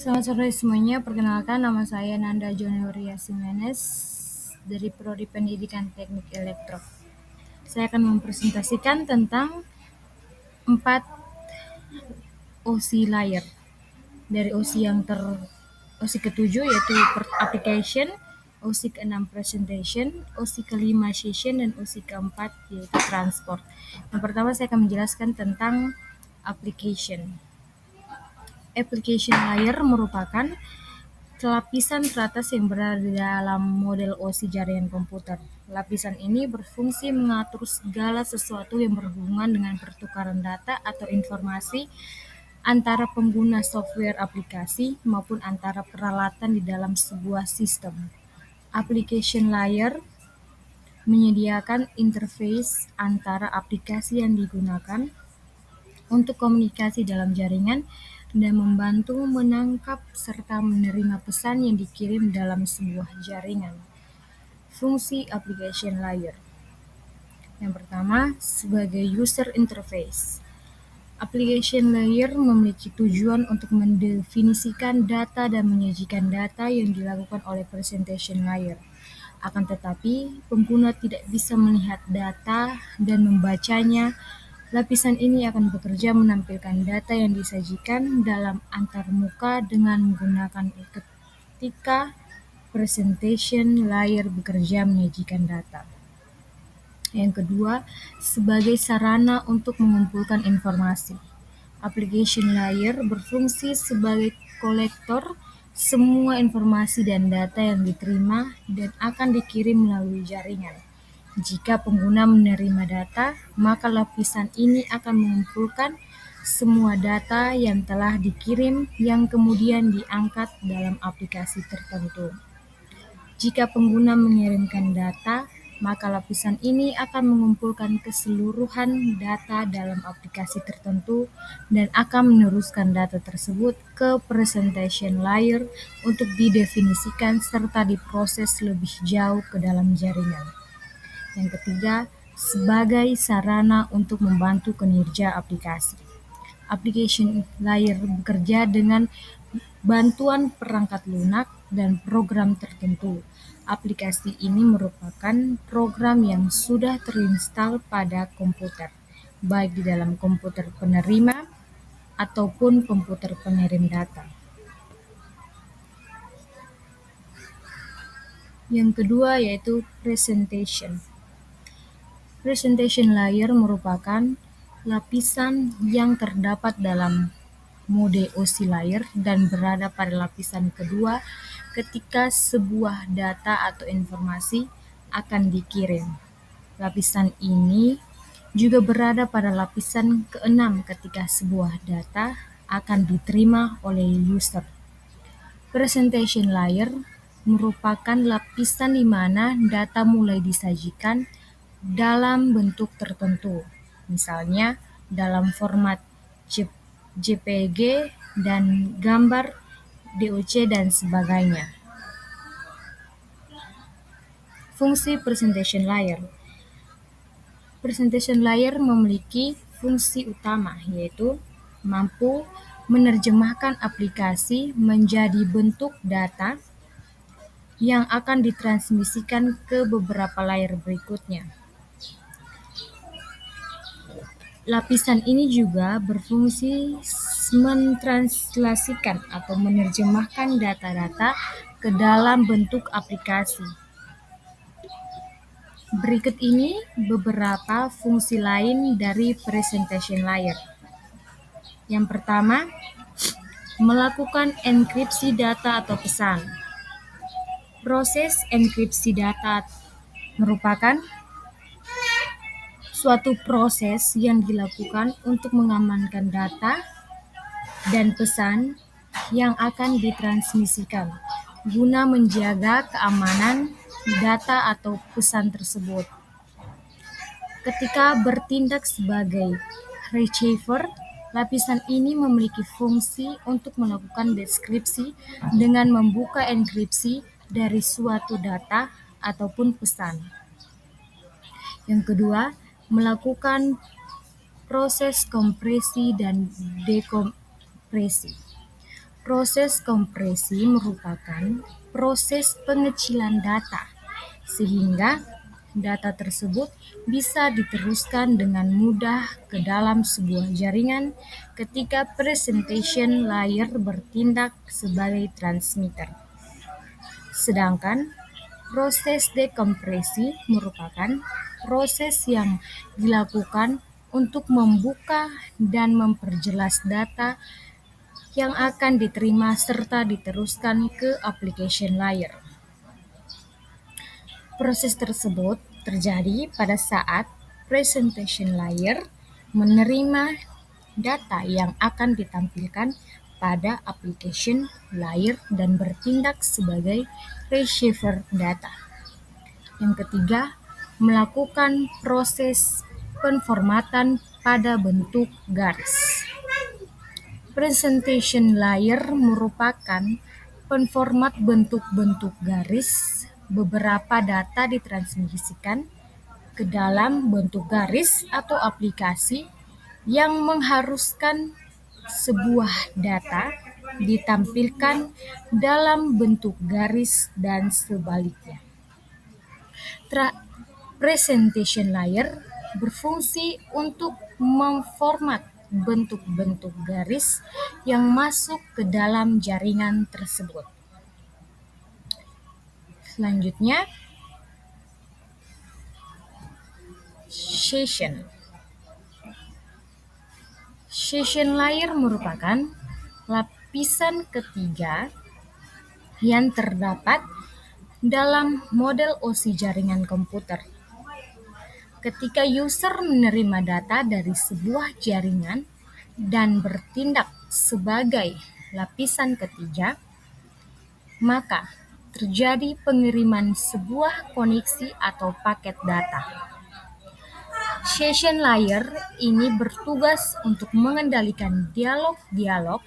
Selamat sore semuanya, perkenalkan nama saya Nanda Jonoria Simenes dari Prodi Pendidikan Teknik Elektro. Saya akan mempresentasikan tentang 4 OC layer. Dari OC OC ke-7 yaitu application, OC ke-6 presentation, OC ke-5 session, dan OC ke-4 yaitu transport. Yang pertama saya akan menjelaskan tentang application. Application layer merupakan lapisan teratas yang berada di dalam model OC jaringan komputer. Lapisan ini berfungsi mengatur segala sesuatu yang berhubungan dengan pertukaran data atau informasi antara pengguna software aplikasi maupun antara peralatan di dalam sebuah sistem. Application layer menyediakan interface antara aplikasi yang digunakan untuk komunikasi dalam jaringan dan membantu menangkap serta menerima pesan yang dikirim dalam sebuah jaringan. Fungsi application layer. Yang pertama, sebagai user interface. Application layer memiliki tujuan untuk mendefinisikan data dan menyajikan data yang dilakukan oleh presentation layer. Akan tetapi, pengguna tidak bisa melihat data dan membacanya. Lapisan ini akan bekerja menampilkan data yang disajikan dalam antarmuka dengan menggunakan ketika presentation layer bekerja menyajikan data. Yang kedua, sebagai sarana untuk mengumpulkan informasi. Application layer berfungsi sebagai kolektor semua informasi dan data yang diterima dan akan dikirim melalui jaringan. Jika pengguna menerima data, maka lapisan ini akan mengumpulkan semua data yang telah dikirim yang kemudian diangkat dalam aplikasi tertentu. Jika pengguna mengirimkan data, maka lapisan ini akan mengumpulkan keseluruhan data dalam aplikasi tertentu dan akan meneruskan data tersebut ke presentation layer untuk didefinisikan serta diproses lebih jauh ke dalam jaringan. Yang ketiga, sebagai sarana untuk membantu kinerja aplikasi. Application layer bekerja dengan bantuan perangkat lunak dan program tertentu. Aplikasi ini merupakan program yang sudah terinstal pada komputer, baik di dalam komputer penerima ataupun komputer pengirim data. Yang kedua yaitu presentation. Presentation layer merupakan lapisan yang terdapat dalam mode OC layer dan berada pada lapisan kedua ketika sebuah data atau informasi akan dikirim. Lapisan ini juga berada pada lapisan ke-6 ketika sebuah data akan diterima oleh user. Presentation layer merupakan lapisan di mana data mulai disajikan dalam bentuk tertentu, misalnya dalam format JPG dan gambar DOC dan sebagainya. Fungsi presentation layer. Presentation layer memiliki fungsi utama, yaitu mampu menerjemahkan aplikasi menjadi bentuk data yang akan ditransmisikan ke beberapa layer berikutnya. Lapisan ini juga berfungsi mentranslasikan atau menerjemahkan data-data ke dalam bentuk aplikasi. Berikut ini beberapa fungsi lain dari presentation layer. Yang pertama, melakukan enkripsi data atau pesan. Proses enkripsi data merupakan suatu proses yang dilakukan untuk mengamankan data dan pesan yang akan ditransmisikan guna menjaga keamanan data atau pesan tersebut. Ketika bertindak sebagai receiver, lapisan ini memiliki fungsi untuk melakukan deskripsi dengan membuka enkripsi dari suatu data ataupun pesan. Yang kedua, melakukan proses kompresi dan dekompresi. Proses kompresi merupakan proses pengecilan data, sehingga data tersebut bisa diteruskan dengan mudah ke dalam sebuah jaringan ketika presentation layer bertindak sebagai transmitter. Sedangkan proses dekompresi merupakan proses yang dilakukan untuk membuka dan memperjelas data yang akan diterima serta diteruskan ke application layer. Proses tersebut terjadi pada saat presentation layer menerima data yang akan ditampilkan pada application layer dan bertindak sebagai receiver data. Yang ketiga, melakukan proses penformatan pada bentuk garis. Presentation layer merupakan penformat bentuk-bentuk garis. Beberapa data ditransmisikan ke dalam bentuk garis atau aplikasi yang mengharuskan sebuah data ditampilkan dalam bentuk garis dan sebaliknya. Presentation layer berfungsi untuk memformat bentuk-bentuk garis yang masuk ke dalam jaringan tersebut. Selanjutnya, session. Session layer merupakan lapisan ketiga yang terdapat dalam model OSI jaringan komputer. Ketika user menerima data dari sebuah jaringan dan bertindak sebagai lapisan ketiga, maka terjadi pengiriman sebuah koneksi atau paket data. Session layer ini bertugas untuk mengendalikan dialog-dialog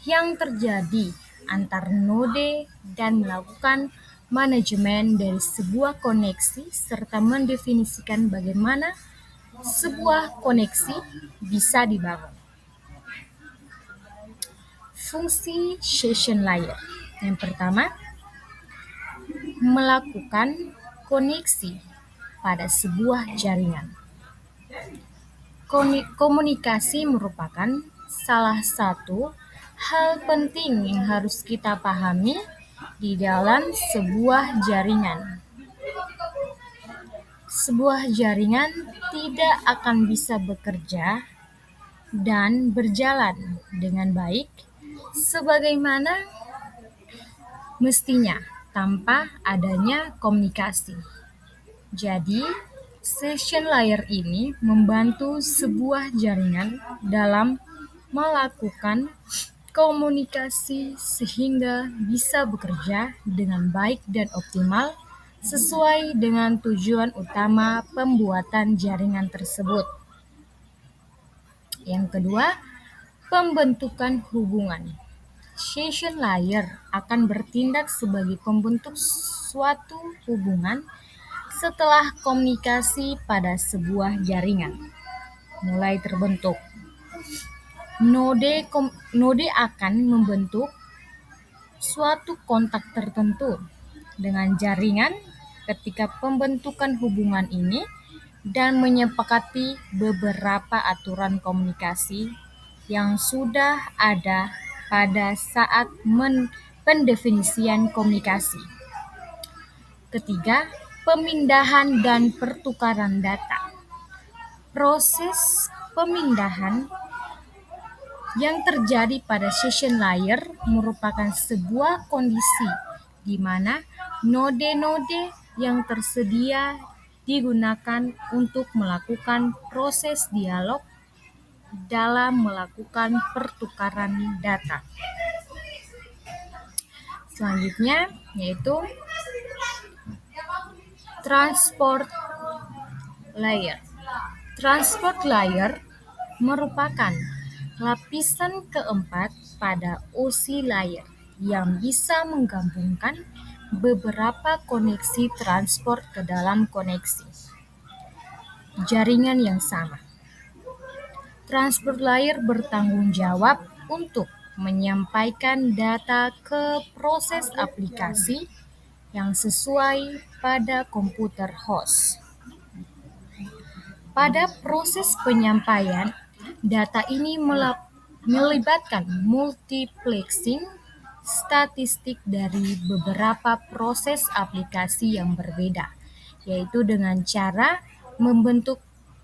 yang terjadi antar node dan melakukan manajemen dari sebuah koneksi serta mendefinisikan bagaimana sebuah koneksi bisa dibangun. Fungsi session layer. Yang pertama, melakukan koneksi pada sebuah jaringan. Komunikasi merupakan salah satu hal penting yang harus kita pahami di dalam sebuah jaringan. Sebuah jaringan tidak akan bisa bekerja dan berjalan dengan baik sebagaimana mestinya tanpa adanya komunikasi. Jadi, session layer ini membantu sebuah jaringan dalam melakukan komunikasi sehingga bisa bekerja dengan baik dan optimal sesuai dengan tujuan utama pembuatan jaringan tersebut. Yang kedua, pembentukan hubungan. Session layer akan bertindak sebagai pembentuk suatu hubungan setelah komunikasi pada sebuah jaringan mulai terbentuk. Node akan membentuk suatu kontak tertentu dengan jaringan ketika pembentukan hubungan ini dan menyepakati beberapa aturan komunikasi yang sudah ada pada saat pendefinisian komunikasi. Ketiga, pemindahan dan pertukaran data. Proses pemindahan yang terjadi pada session layer merupakan sebuah kondisi di mana node-node yang tersedia digunakan untuk melakukan proses dialog dalam melakukan pertukaran data. Selanjutnya yaitu transport layer. Transport layer merupakan lapisan keempat pada OSI layer yang bisa menggabungkan beberapa koneksi transport ke dalam koneksi jaringan yang sama. Transport layer bertanggung jawab untuk menyampaikan data ke proses aplikasi yang sesuai pada komputer host. Pada proses penyampaian, data ini melibatkan multiplexing statistik dari beberapa proses aplikasi yang berbeda, yaitu dengan cara membentuk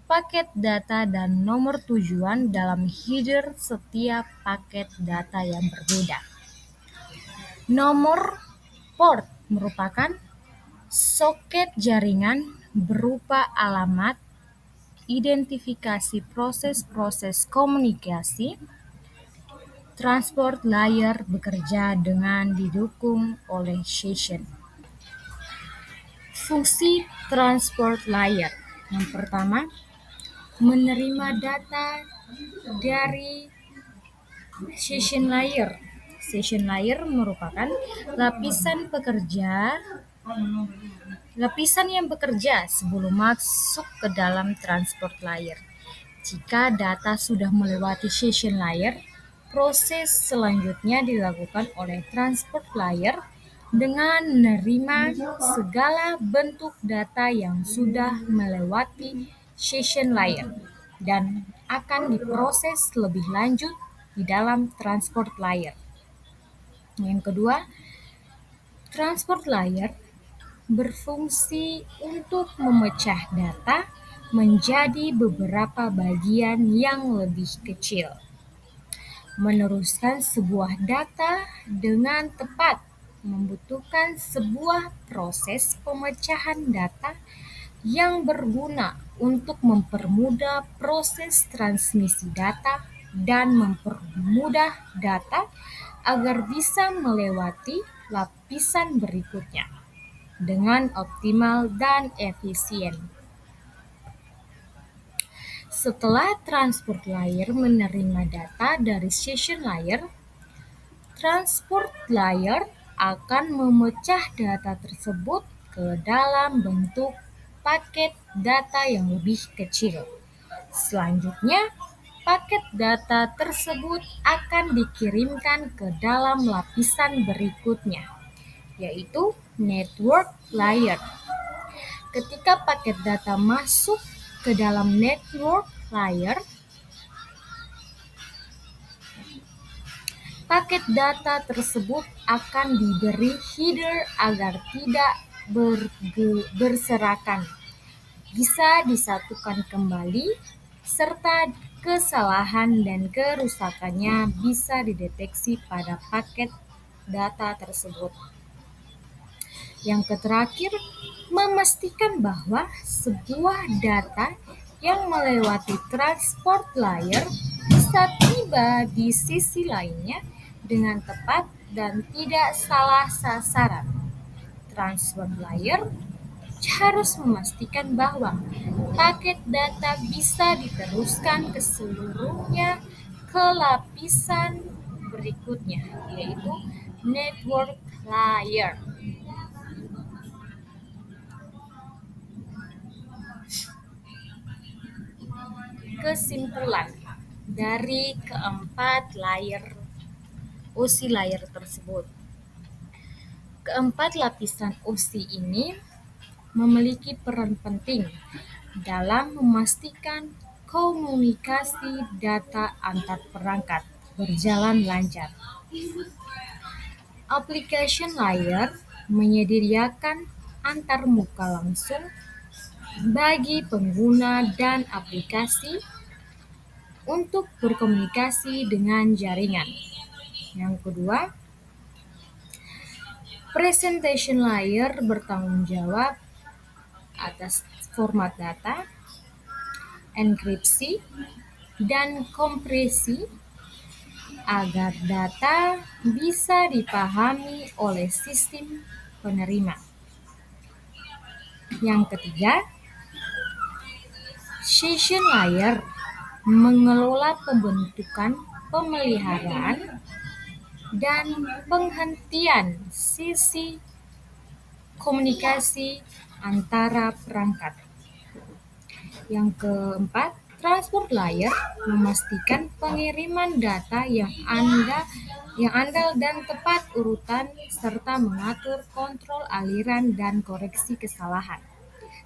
paket data dan nomor tujuan dalam header setiap paket data yang berbeda. Nomor port merupakan soket jaringan berupa alamat identifikasi proses-proses komunikasi. Transport layer bekerja dengan didukung oleh session. Fungsi transport layer yang pertama, menerima data dari session layer. Session layer merupakan lapisan yang bekerja sebelum masuk ke dalam transport layer. Jika data sudah melewati session layer, proses selanjutnya dilakukan oleh transport layer dengan menerima segala bentuk data yang sudah melewati session layer dan akan diproses lebih lanjut di dalam transport layer. Yang kedua, transport layer berfungsi untuk memecah data menjadi beberapa bagian yang lebih kecil. Meneruskan sebuah data dengan tepat membutuhkan sebuah proses pemecahan data yang berguna untuk mempermudah proses transmisi data dan mempermudah data agar bisa melewati lapisan berikutnya dengan optimal dan efisien. Setelah transport layer menerima data dari session layer, transport layer akan memecah data tersebut ke dalam bentuk paket data yang lebih kecil. Selanjutnya, paket data tersebut akan dikirimkan ke dalam lapisan berikutnya, yaitu network layer. Ketika paket data masuk ke dalam network layer, paket data tersebut akan diberi header agar tidak berserakan, bisa disatukan kembali, serta kesalahan dan kerusakannya bisa dideteksi pada paket data tersebut. Yang terakhir, memastikan bahwa sebuah data yang melewati transport layer bisa tiba di sisi lainnya dengan tepat dan tidak salah sasaran. Transport layer harus memastikan bahwa paket data bisa diteruskan ke seluruhnya ke lapisan berikutnya, yaitu network layer. Kesimpulan dari keempat OSI layer tersebut. Keempat lapisan OSI ini memiliki peran penting dalam memastikan komunikasi data antar perangkat berjalan lancar. Application layer menyediakan antarmuka langsung bagi pengguna dan aplikasi untuk berkomunikasi dengan jaringan. Yang kedua, presentation layer bertanggung jawab atas format data, enkripsi, dan kompresi agar data bisa dipahami oleh sistem penerima. Yang ketiga, session layer mengelola pembentukan, pemeliharaan, dan penghentian sisi komunikasi antara perangkat. Yang keempat, Transport layer memastikan pengiriman data yang andal dan tepat urutan serta mengatur kontrol aliran dan koreksi kesalahan.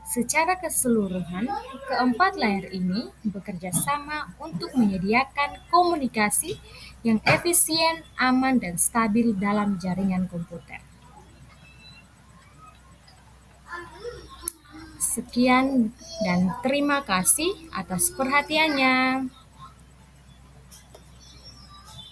Secara keseluruhan, keempat layer ini bekerja sama untuk menyediakan komunikasi yang efisien, aman, dan stabil dalam jaringan komputer. Sekian dan terima kasih atas perhatiannya.